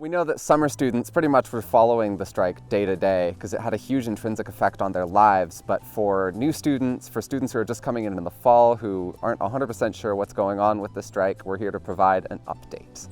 We know that summer students pretty much were following the strike day to day because it had a huge intrinsic effect on their lives, but for new students, for students who are just coming in the fall who aren't 100% sure what's going on with the strike, we're here to provide an update.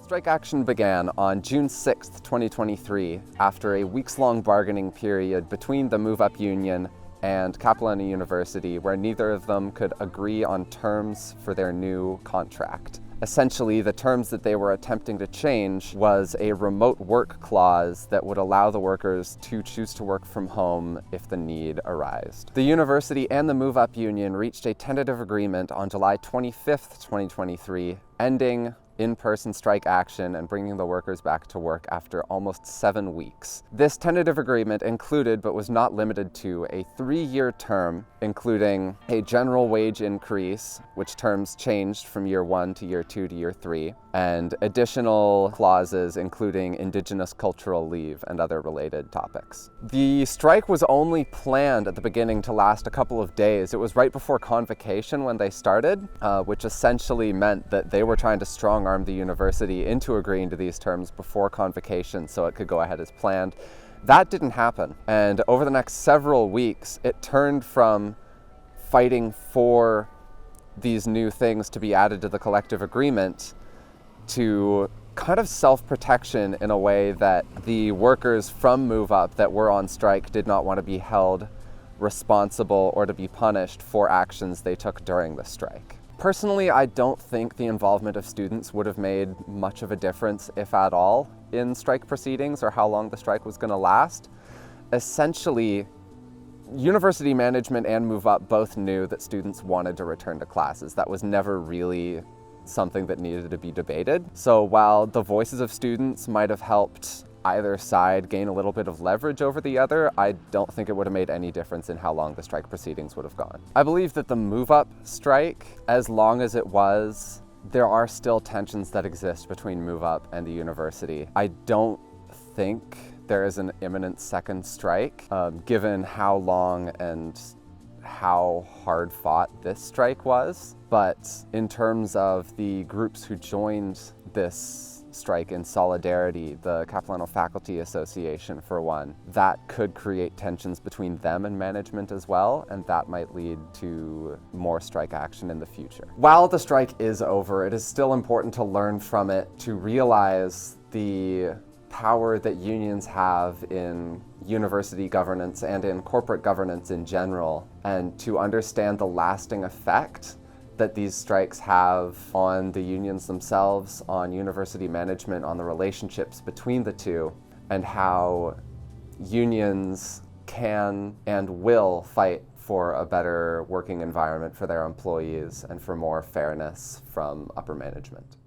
Strike action began on June 6th, 2023, after a weeks-long bargaining period between the MoveUP union and Capilano University, where neither of them could agree on terms for their new contract. Essentially, the terms that they were attempting to change was a remote work clause that would allow the workers to choose to work from home if the need arose. The university and the MoveUP union reached a tentative agreement on July 25th, 2023, ending in-person strike action and bringing the workers back to work after almost 7 weeks. This tentative agreement included, but was not limited to, a 3-year term, including a general wage increase, which terms changed from year 1 to year 2 to year 3, and additional clauses including indigenous cultural leave and other related topics. The strike was only planned at the beginning to last a couple of days. It was right before convocation when they started, which essentially meant that they were trying to strong-arm the university into agreeing to these terms before convocation so it could go ahead as planned. That didn't happen, and over the next several weeks it turned from fighting for these new things to be added to the collective agreement to kind of self-protection in a way that the workers from MoveUp that were on strike did not want to be held responsible or to be punished for actions they took during the strike. Personally, I don't think the involvement of students would have made much of a difference, if at all, in strike proceedings or how long the strike was going to last. Essentially, university management and MoveUp both knew that students wanted to return to classes. That was never really something that needed to be debated. So while the voices of students might have helped either side gain a little bit of leverage over the other, I don't think it would have made any difference in how long the strike proceedings would have gone. I believe that the MoveUp strike, as long as it was, there are still tensions that exist between MoveUp and the university. I don't think there is an imminent second strike, given how long and how hard fought this strike was. But in terms of the groups who joined this strike in solidarity, the Capilano Faculty Association for one, that could create tensions between them and management as well, and that might lead to more strike action in the future. While the strike is over, it is still important to learn from it, to realize the power that unions have in university governance and in corporate governance in general, and to understand the lasting effect that these strikes have on the unions themselves, on university management, on the relationships between the two, and how unions can and will fight for a better working environment for their employees and for more fairness from upper management.